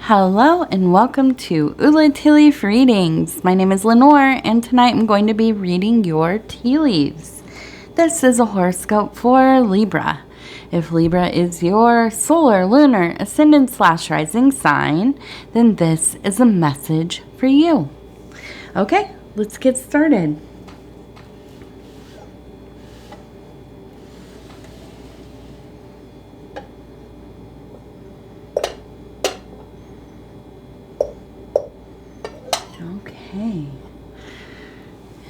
Hello and welcome to Ula Tea Leaf Readings. My name is Lenor and tonight I'm going to be reading your tea leaves. This is a horoscope for Libra. If Libra is your solar, lunar, ascendant / rising sign, then this is a message for you. Okay, let's get started. Okay,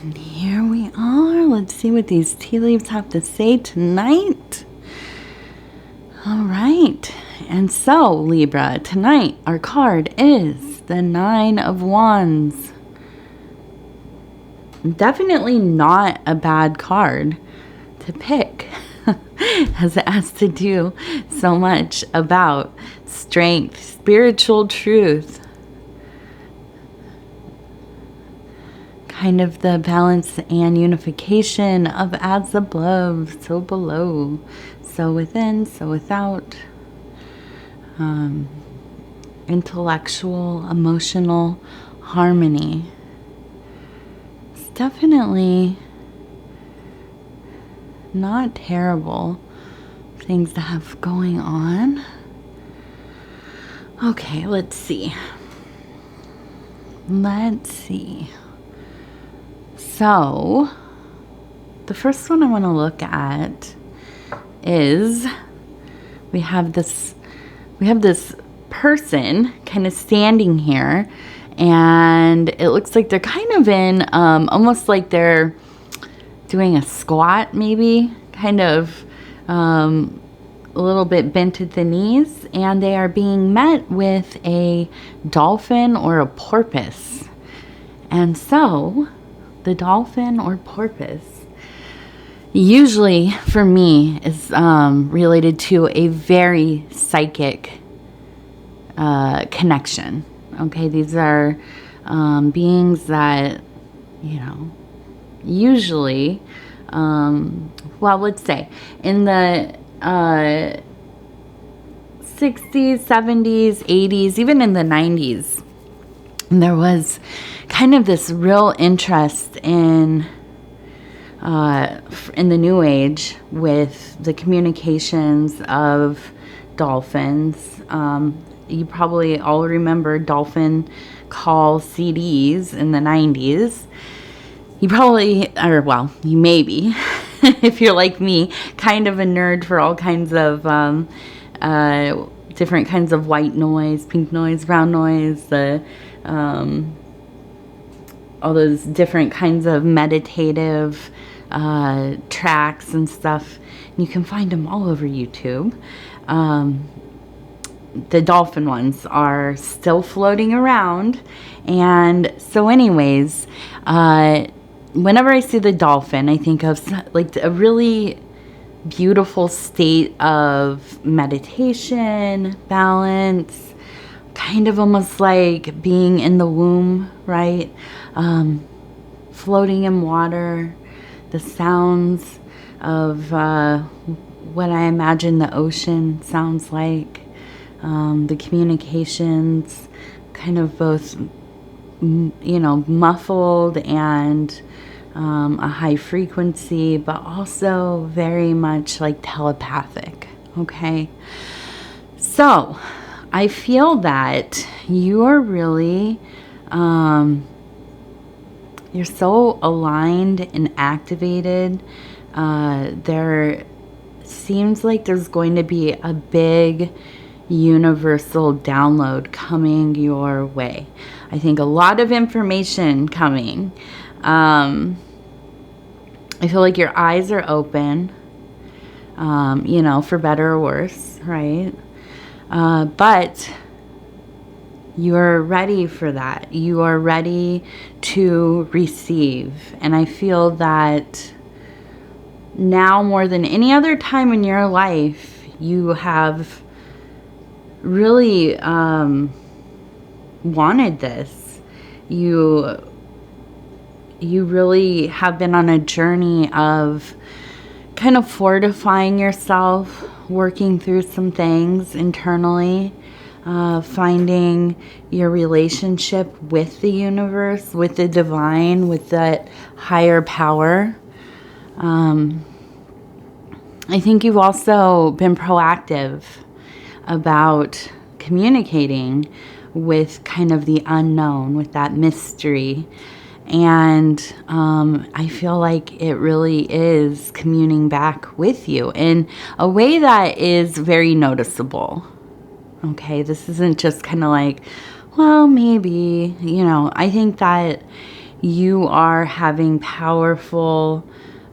and here we are. Let's see what these tea leaves have to say tonight. All right, and so Libra, tonight our card is the 9 of Wands. Definitely not a bad card to pick, as it has to do so much about strength, spiritual truth, kind of the balance and unification of as above, so below, so within, so without, intellectual, emotional harmony. It's definitely not terrible things to have going on. Okay, let's see. So, the first one I want to look at is we have this person kind of standing here, and it looks like they're kind of in almost like they're doing a squat, maybe kind of a little bit bent at the knees, and they are being met with a dolphin or a porpoise. And so the dolphin or porpoise usually for me is related to a very psychic connection. Okay, these are beings that, usually, well, let's say in the 60s, 70s, 80s, even in the 90s, there was kind of this real interest in the New Age with the communications of dolphins. You probably all remember dolphin call CDs in the 90s. You probably, you maybe, if you're like me, kind of a nerd for all kinds of different kinds of white noise, pink noise, brown noise, all those different kinds of meditative tracks and stuff. You can find them all over YouTube. The dolphin ones are still floating around. And so anyways, whenever I see the dolphin, I think of like a really beautiful state of meditation, balance, kind of almost like being in the womb, right? Floating in water, the sounds of what I imagine the ocean sounds like, the communications, kind of both, muffled and a high frequency, but also very much like telepathic, okay? So I feel that you are really, you're so aligned and activated. There seems like there's going to be a big universal download coming your way. I think a lot of information coming. I feel like your eyes are open, for better or worse, right? But you're ready for that. You are ready to receive. And I feel that now more than any other time in your life, you have really wanted this. You really have been on a journey of kind of fortifying yourself, working through some things internally, finding your relationship with the universe, with the divine, with that higher power. I think you've also been proactive about communicating with kind of the unknown, with that mystery. And I feel like it really is communing back with you in a way that is very noticeable. Okay, this isn't just kind of like, well, maybe, you know, I think that you are having powerful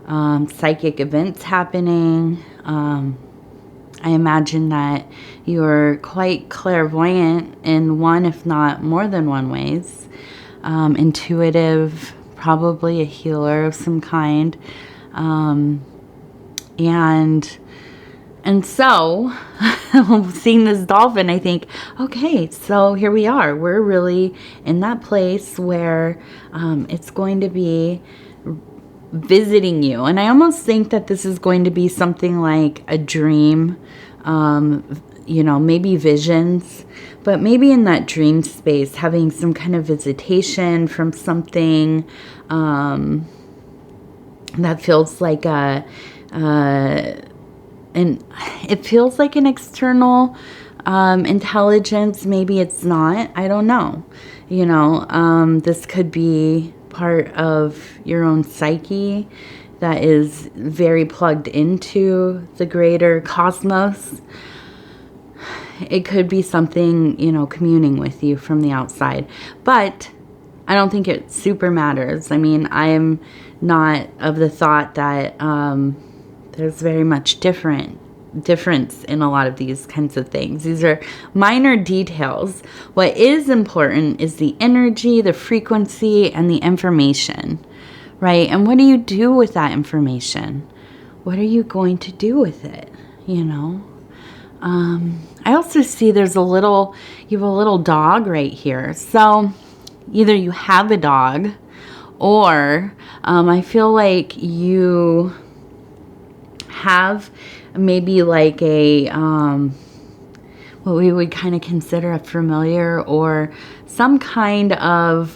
psychic events happening. I imagine that you're quite clairvoyant in one, if not more than one ways. Intuitive, probably a healer of some kind. And so, seeing this dolphin, I think, okay, so here we are. We're really in that place where it's going to be visiting you. And I almost think that this is going to be something like a dream, you know, maybe visions, but maybe in that dream space, having some kind of visitation from something that feels like and it feels like an external intelligence. Maybe it's not. I don't know. You know, this could be part of your own psyche that is very plugged into the greater cosmos. It could be something, you know, communing with you from the outside. But I don't think it super matters. I mean, I am not of the thought that there's very much difference in a lot of these kinds of things. These are minor details. What is important is the energy, the frequency, and the information, right? And what do you do with that information? What are you going to do with it? You know? I also see you have a little dog right here. So either you have a dog or I feel like you have maybe like a what we would kind of consider a familiar or some kind of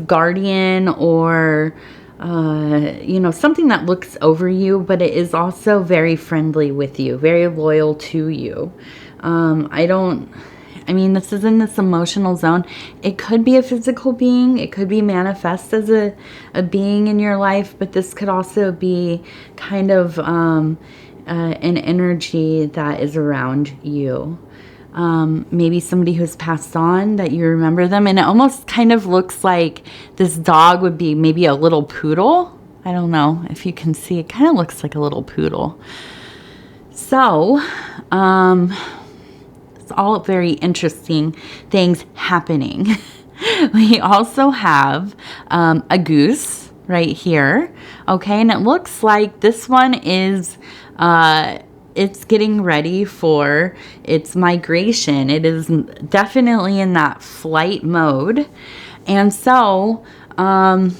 guardian or you know, something that looks over you, but it is also very friendly with you, very loyal to you. I mean, this is in this emotional zone. It could be a physical being. It could be manifest as a being in your life, but this could also be kind of an energy that is around you. Maybe somebody who's passed on that you remember them. And it almost kind of looks like this dog would be maybe a little poodle. I don't know if you can see. It kind of looks like a little poodle. So, it's all very interesting things happening. We also have a goose right here. Okay, and it looks like this one is it's getting ready for its migration. It is definitely in that flight mode. And so, yeah,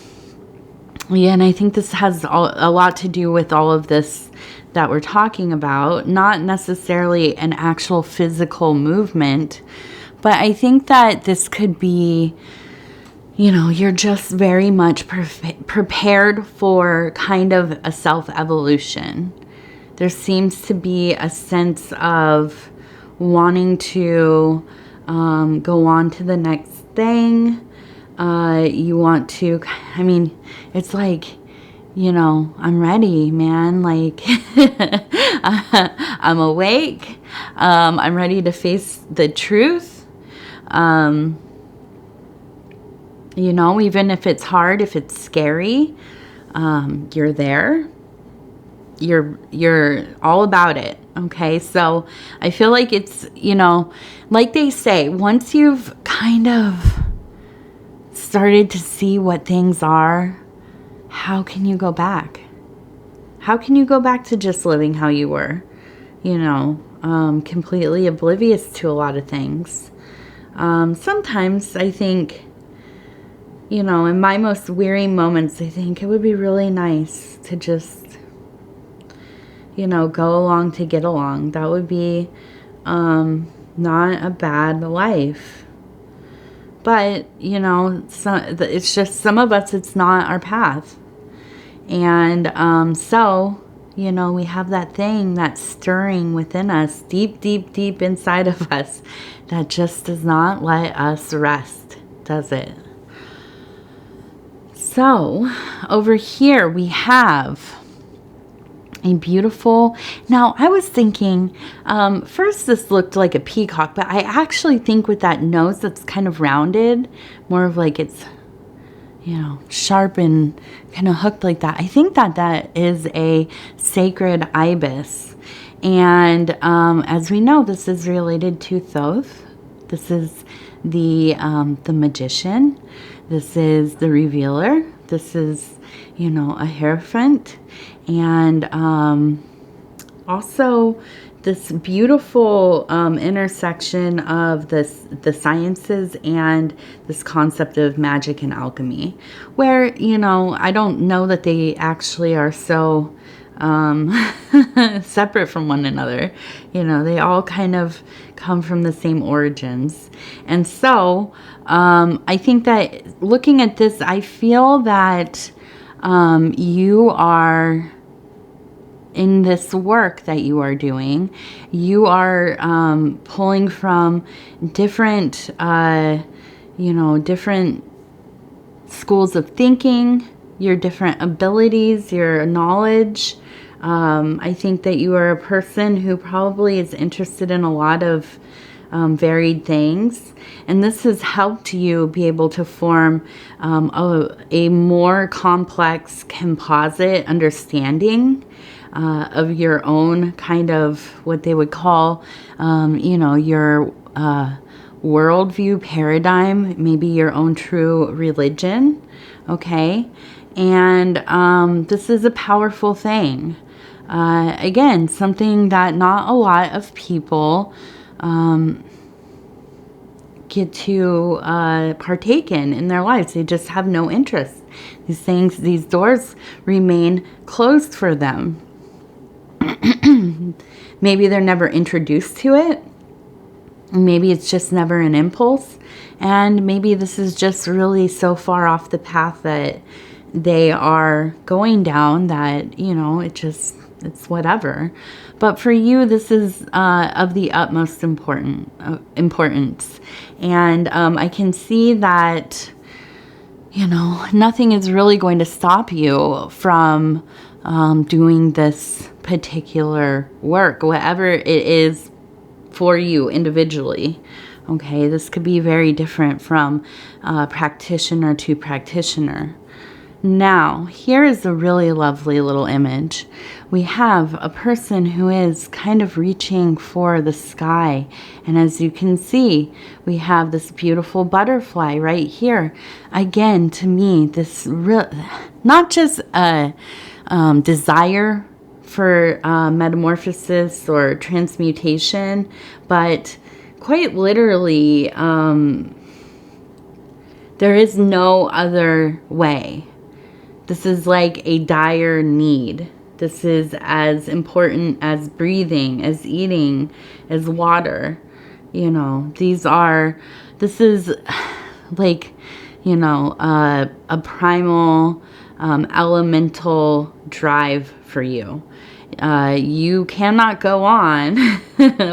and I think this has a lot to do with all of this that we're talking about. Not necessarily an actual physical movement, but I think that this could be, you know, you're just very much prepared for kind of a self-evolution. There seems to be a sense of wanting to go on to the next thing. You want to, I mean, it's like, you know, I'm ready, man. Like, I'm awake. I'm ready to face the truth. You know, even if it's hard, if it's scary, you're there. You're all about it. Okay. So I feel like it's, you know, like they say, once you've kind of started to see what things are, how can you go back? How can you go back to just living how you were? You know, completely oblivious to a lot of things. Sometimes I think, you know, in my most weary moments, I think it would be really nice to just, you know, go along to get along. That would be not a bad life. But, you know, it's just some of us, it's not our path. And so, you know, we have that thing that's stirring within us, deep, deep, deep inside of us, that just does not let us rest, does it? So, over here we have a beautiful, now I was thinking, first this looked like a peacock, but I actually think with that nose that's kind of rounded, more of like it's, you know, sharp and kind of hooked like that. I think that that is a sacred ibis. And as we know, this is related to Thoth. This is the magician. This is the revealer. This is, you know, a hierophant. And also this beautiful intersection of the sciences and this concept of magic and alchemy, where, you know, I don't know that they actually are so separate from one another. You know, they all kind of come from the same origins. And so I think that looking at this, I feel that you are, in this work that you are doing, you are pulling from different, you know, different schools of thinking, your different abilities, your knowledge. I think that you are a person who probably is interested in a lot of varied things. And this has helped you be able to form a more complex composite understanding of your own kind of what they would call, you know, your worldview paradigm, maybe your own true religion. Okay. And this is a powerful thing. Again, something that not a lot of people get to partake in their lives. They just have no interest. These things, these doors remain closed for them. Maybe they're never introduced to it. Maybe it's just never an impulse. And maybe this is just really so far off the path that they are going down that, you know, it's whatever. But for you, this is of the utmost importance. And I can see that, you know, nothing is really going to stop you from doing this particular work, whatever it is for you individually. Okay, this could be very different from practitioner to practitioner. Now, here is a really lovely little image. We have a person who is kind of reaching for the sky. And as you can see, we have this beautiful butterfly right here. Again, to me, this not just a desire for metamorphosis or transmutation, but quite literally, there is no other way. This is like a dire need. This is as important as breathing, as eating, as water. You know, this is like, you know, a primal, elemental drive for you. You cannot go on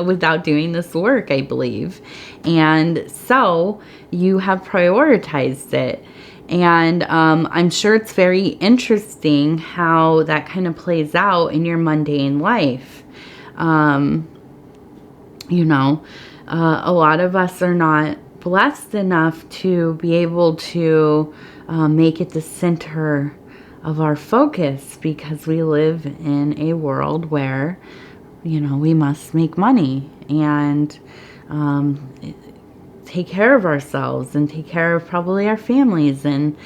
without doing this work, I believe. And so you have prioritized it. And I'm sure it's very interesting how that kind of plays out in your mundane life. You know, a lot of us are not blessed enough to be able to make it the center of our focus, because we live in a world where, you know, we must make money and take care of ourselves and take care of probably our families and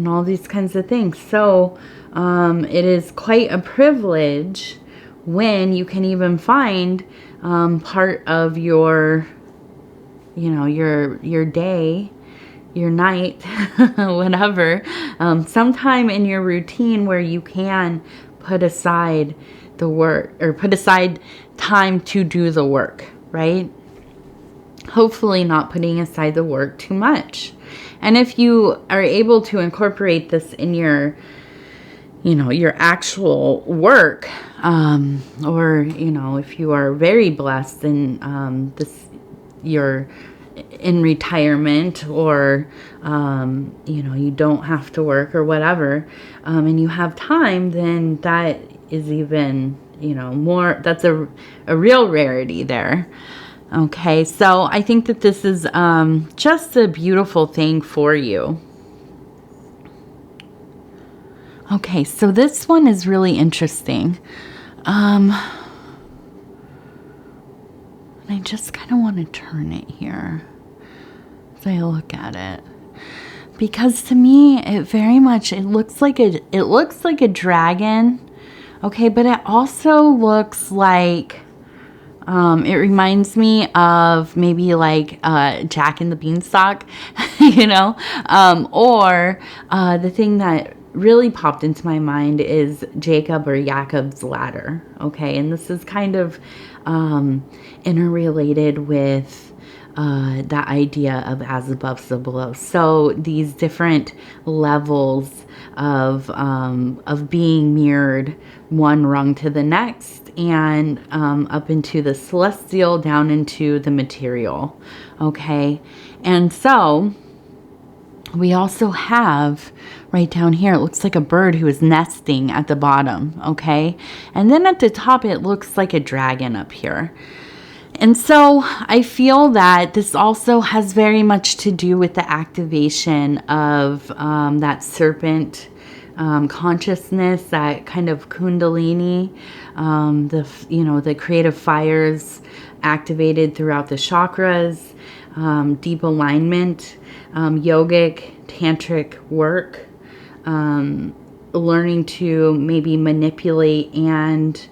all these kinds of things. So it is quite a privilege when you can even find part of your, you know, your day, your night, whatever, sometime in your routine where you can put aside the work, or put aside time to do the work. right? Hopefully not putting aside the work too much. And if you are able to incorporate this in your, you know, your actual work, or, you know, if you are very blessed in you're in retirement, or, you know, you don't have to work or whatever, and you have time, then that is even, you know, more, that's a real rarity there. Okay, so I think that this is just a beautiful thing for you. Okay, so this one is really interesting. I just kind of want to turn it here as I look at it, because to me it very much, it looks like a dragon. Okay, but it also looks like it reminds me of maybe like Jack and the Beanstalk, you know, or the thing that really popped into my mind is Jacob or Jacob's ladder. Okay, and this is kind of interrelated with that idea of as above, so below. So these different levels of being mirrored, one rung to the next, and up into the celestial, down into the material. Okay, and so we also have right down here, it looks like a bird who is nesting at the bottom. Okay, and then at the top it looks like a dragon up here. And so I feel that this also has very much to do with the activation of that serpent consciousness, that kind of kundalini, the creative fires activated throughout the chakras, deep alignment, yogic, tantric work, learning to maybe manipulate and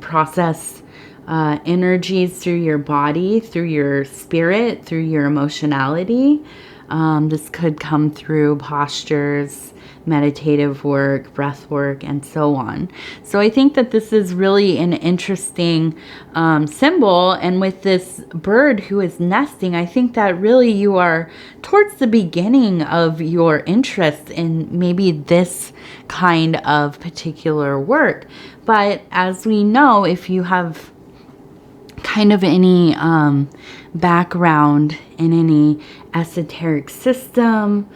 process energies through your body, through your spirit, through your emotionality. This could come through postures, meditative work, breath work, and so on. So I think that this is really an interesting symbol. And with this bird who is nesting, I think that really you are towards the beginning of your interest in maybe this kind of particular work. But as we know, if you have kind of any background in any esoteric system,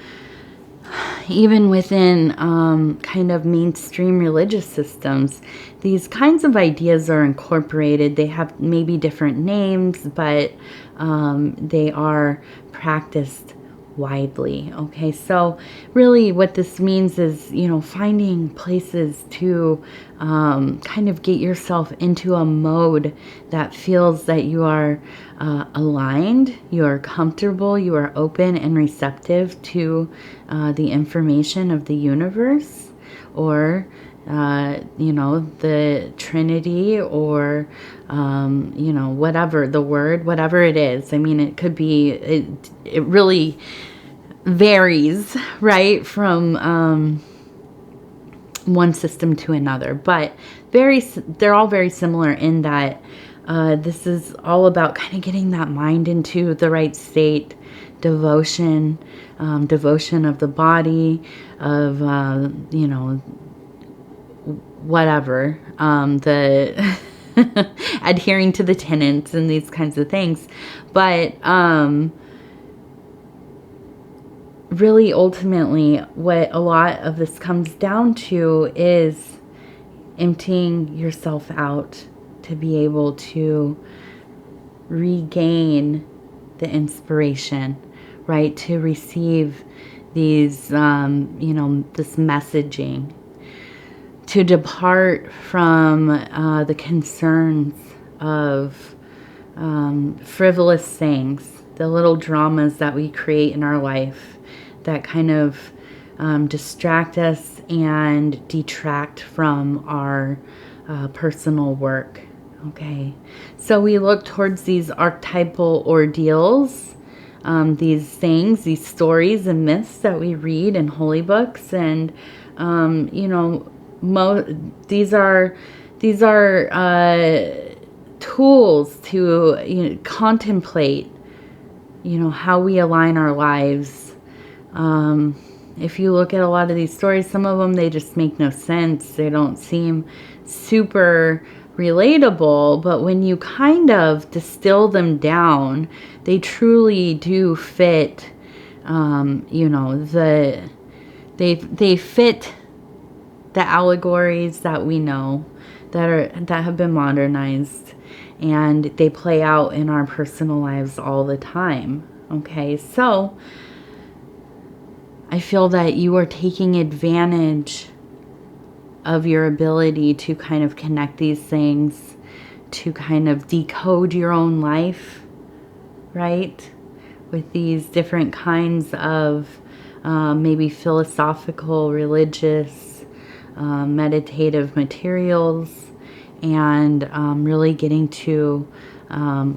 even within kind of mainstream religious systems, these kinds of ideas are incorporated. They have maybe different names, but they are practiced widely. Okay, so really what this means is, you know, finding places to kind of get yourself into a mode that feels that you are aligned, you are comfortable, you are open and receptive to the information of the universe, or the Trinity, or whatever the word, whatever it is. I mean, it could be, it really varies, right, from one system to another, but they're all very similar in that this is all about kind of getting that mind into the right state, devotion of the body, of whatever, the adhering to the tenets and these kinds of things. But really, ultimately, what a lot of this comes down to is emptying yourself out to be able to regain the inspiration, right? To receive these, this messaging, to depart from the concerns of frivolous things, the little dramas that we create in our life that kind of distract us and detract from our personal work. Okay, so we look towards these archetypal ordeals, these things, these stories and myths that we read in holy books, and these are tools to, you know, contemplate, you know, how we align our lives. If you look at a lot of these stories, some of them, they just make no sense. They don't seem super relatable, but when you kind of distill them down, they truly do fit, you know, they fit the allegories that we know that have been modernized, and they play out in our personal lives all the time. Okay, so I feel that you are taking advantage of your ability to kind of connect these things, to kind of decode your own life, right? With these different kinds of maybe philosophical, religious, meditative materials, and really getting to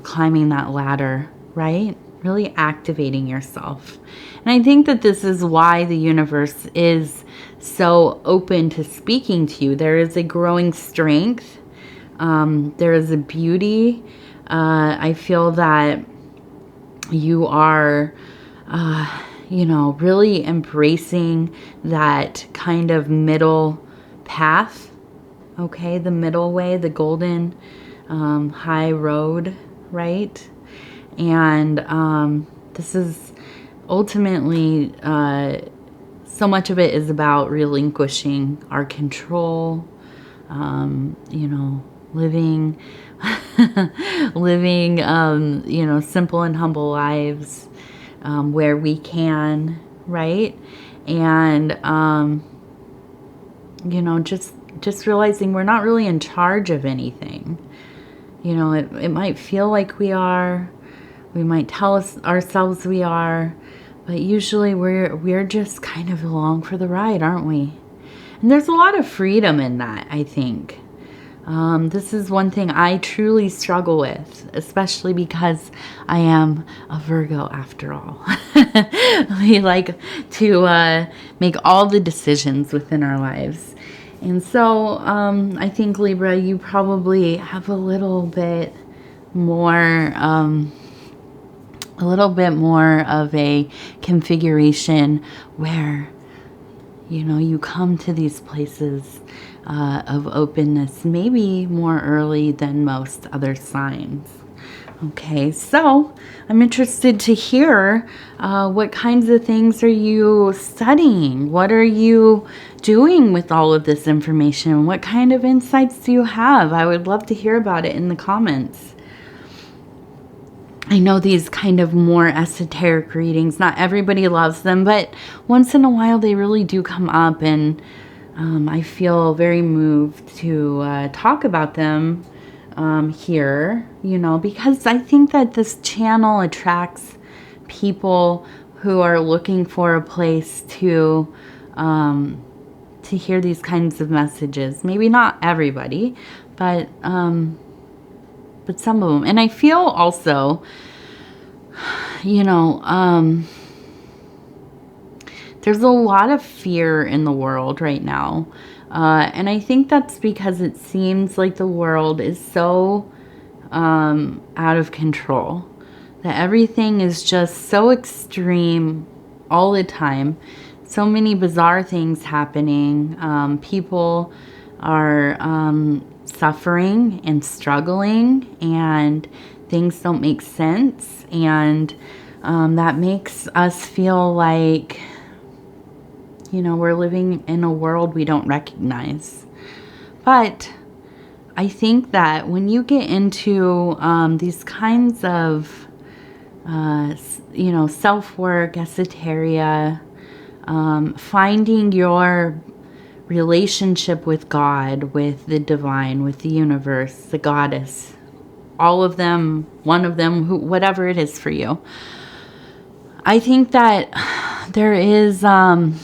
climbing that ladder, right? Really activating yourself. And I think that this is why the universe is so open to speaking to you. There is a growing strength. There is a beauty. I feel that you are, you know, really embracing that kind of middle path. Okay, the middle way, the golden high road, right? And this is ultimately, so much of it is about relinquishing our control, you know, living, living, you know, simple and humble lives where we can, right? And, you know, just realizing we're not really in charge of anything. You know, it might feel like we are. We might tell ourselves we are, but usually we're just kind of along for the ride, aren't we? And there's a lot of freedom in that, I think. This is one thing I truly struggle with, especially because I am a Virgo after all. We like to make all the decisions within our lives. And so I think, Libra, you probably have a little bit more of a configuration where, you know, you come to these places of openness maybe more early than most other signs. Okay, so I'm interested to hear what kinds of things are you studying? What are you doing with all of this information? What kind of insights do you have? I would love to hear about it in the comments. I know these kind of more esoteric readings, not everybody loves them, but once in a while they really do come up, and I feel very moved to talk about them here, you know, because I think that this channel attracts people who are looking for a place to hear these kinds of messages. Maybe not everybody, but some of them. And I feel also, you know, there's a lot of fear in the world right now. And I think that's because it seems like the world is so out of control, that everything is just so extreme all the time. So many bizarre things happening. People are suffering and struggling, and things don't make sense, and that makes us feel like, you know, we're living in a world we don't recognize. But I think that when you get into these kinds of you know, self-work, esoteria, finding your relationship with God, with the divine, with the universe, the goddess, all of them, one of them, whatever it is for you. I think that there is an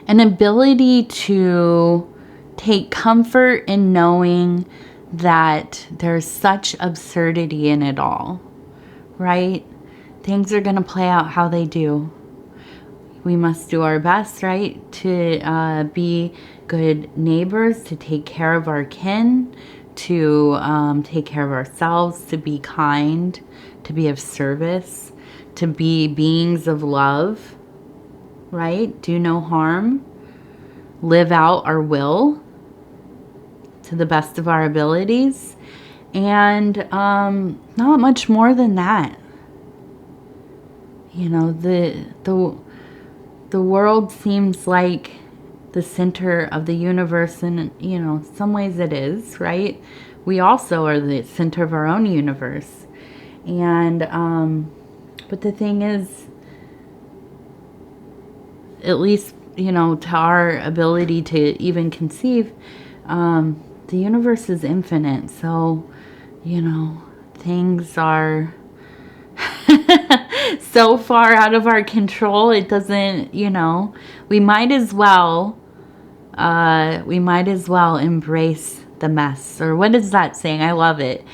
ability to take comfort in knowing that there's such absurdity in it all, right? Things are going to play out how they do. We must do our best, right, to be good neighbors, to take care of our kin, to take care of ourselves, to be kind, to be of service, to be beings of love, right? Do no harm, live out our will to the best of our abilities, and not much more than that. You know, the world seems like the center of the universe, and you know, some ways it is, right? We also are the center of our own universe, and but the thing is, at least, you know, to our ability to even conceive, the universe is infinite. So, you know, things are so far out of our control. It doesn't, you know, we might as well embrace the mess. Or what is that saying? I love it.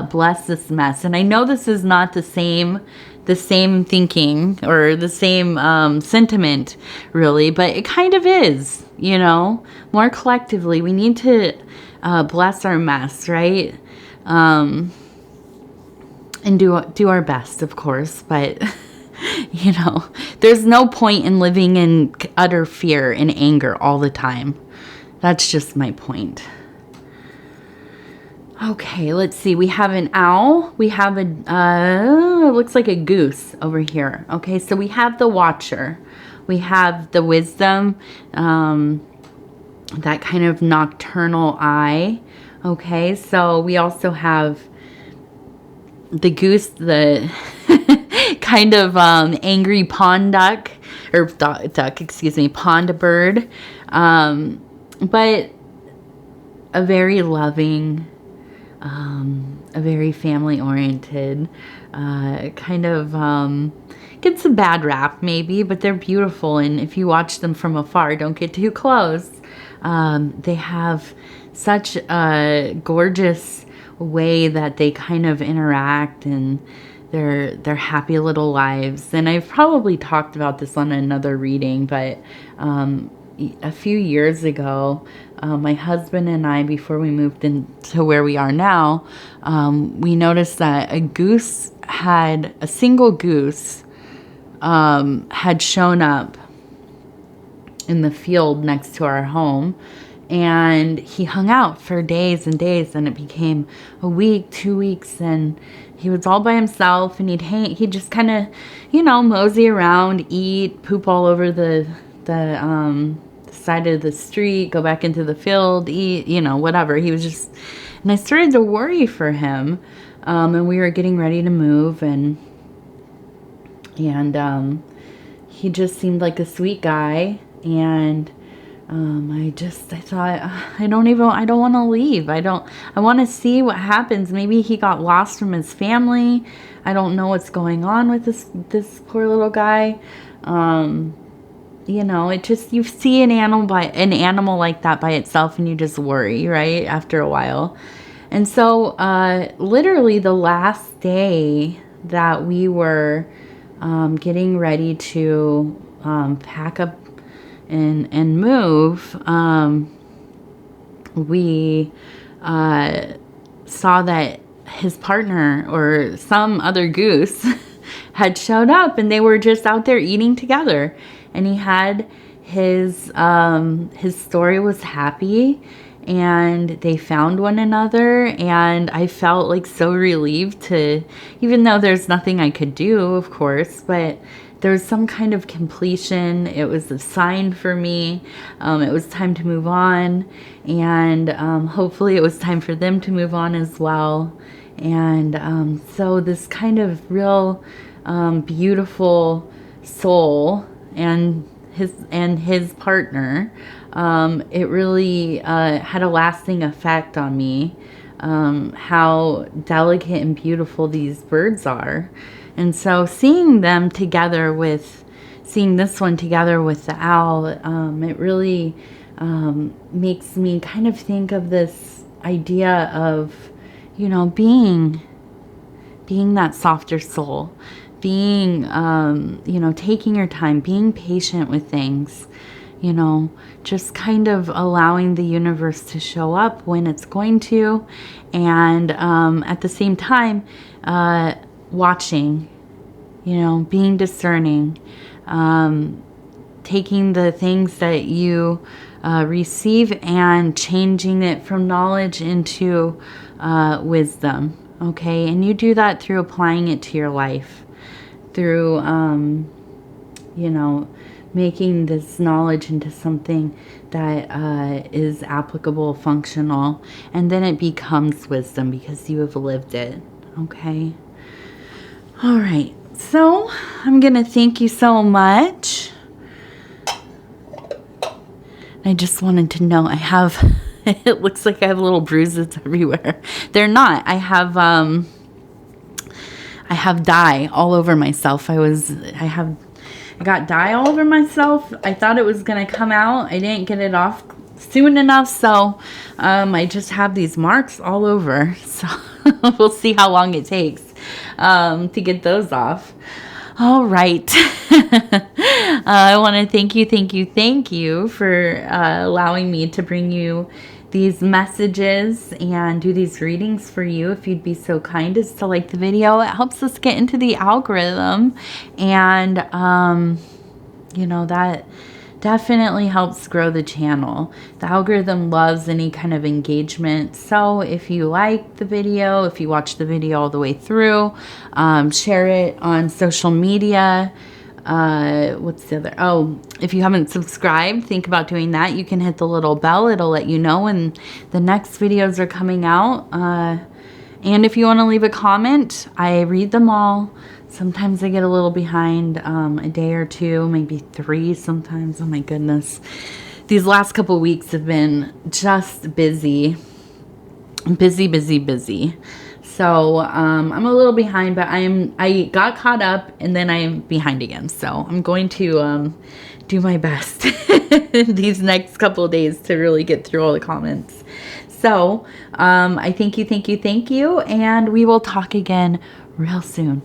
Bless this mess. And I know this is not the same thinking or the same sentiment, really, but it kind of is, you know. More collectively, we need to bless our mess, right? And do our best, of course, but you know, there's no point in living in utter fear and anger all the time. That's just my point. Okay, let's see. We have an owl. We have it looks like a goose over here. Okay, so we have the watcher. We have the wisdom, that kind of nocturnal eye. Okay, so we also have the goose, the kind of angry pond duck, or duck, excuse me, pond bird. But a very loving, a very family-oriented, kind of gets a bad rap maybe, but they're beautiful. And if you watch them from afar, don't get too close. They have such a gorgeous way that they kind of interact, and their happy little lives. And I've probably talked about this on another reading, but a few years ago, my husband and I, before we moved into where we are now, we noticed that a single goose had shown up in the field next to our home, and he hung out for days and days, and it became a week, 2 weeks, and he was all by himself, and he'd just kind of, you know, mosey around, eat, poop all over the side of the street, go back into the field, eat, you know, whatever. He was just, and I started to worry for him, and we were getting ready to move, and he just seemed like a sweet guy, and I thought, I don't want to leave. I want to see what happens. Maybe he got lost from his family. I don't know what's going on with this poor little guy. You know, it just, you see an animal like that by itself, and you just worry, right? After a while. And so, literally the last day that we were, getting ready to, pack up and move, we saw that his partner or some other goose had showed up, and they were just out there eating together. And he had his story was happy, and they found one another, and I felt like so relieved to, even though there's nothing I could do, of course, but there was some kind of completion. It was a sign for me. It was time to move on, and hopefully it was time for them to move on as well. And so this kind of real beautiful soul and his partner, it really had a lasting effect on me, how delicate and beautiful these birds are. And so seeing this one together with the owl, it really makes me kind of think of this idea of, you know, being that softer soul, being, you know, taking your time, being patient with things, you know, just kind of allowing the universe to show up when it's going to, and at the same time, watching, you know, being discerning, taking the things that you receive and changing it from knowledge into wisdom. Okay, and you do that through applying it to your life, through, you know, making this knowledge into something that is applicable, functional, and then it becomes wisdom because you have lived it. Okay. All right. So I'm going to thank you so much. I just wanted to know, I have, it looks like I have little bruises everywhere. They're not. I have dye all over myself. I got dye all over myself. I thought it was going to come out. I didn't get it off soon enough. So I just have these marks all over. So we'll see how long it takes to get those off. All right. I want to thank you for allowing me to bring you these messages and do these readings for you. If you'd be so kind as to like the video, it helps us get into the algorithm, and you know, that definitely helps grow the channel. The algorithm loves any kind of engagement. So if you like the video, if you watch the video all the way through, share it on social media. What's the other? Oh, if you haven't subscribed, think about doing that. You can hit the little bell. It'll let you know when the next videos are coming out. And if you want to leave a comment, I read them all. Sometimes I get a little behind, a day or two, maybe 3 sometimes. Oh my goodness. These last couple weeks have been just busy. Busy. So I'm a little behind, but I got caught up and then I'm behind again. So I'm going to do my best these next couple of days to really get through all the comments. So I thank you, and we will talk again real soon.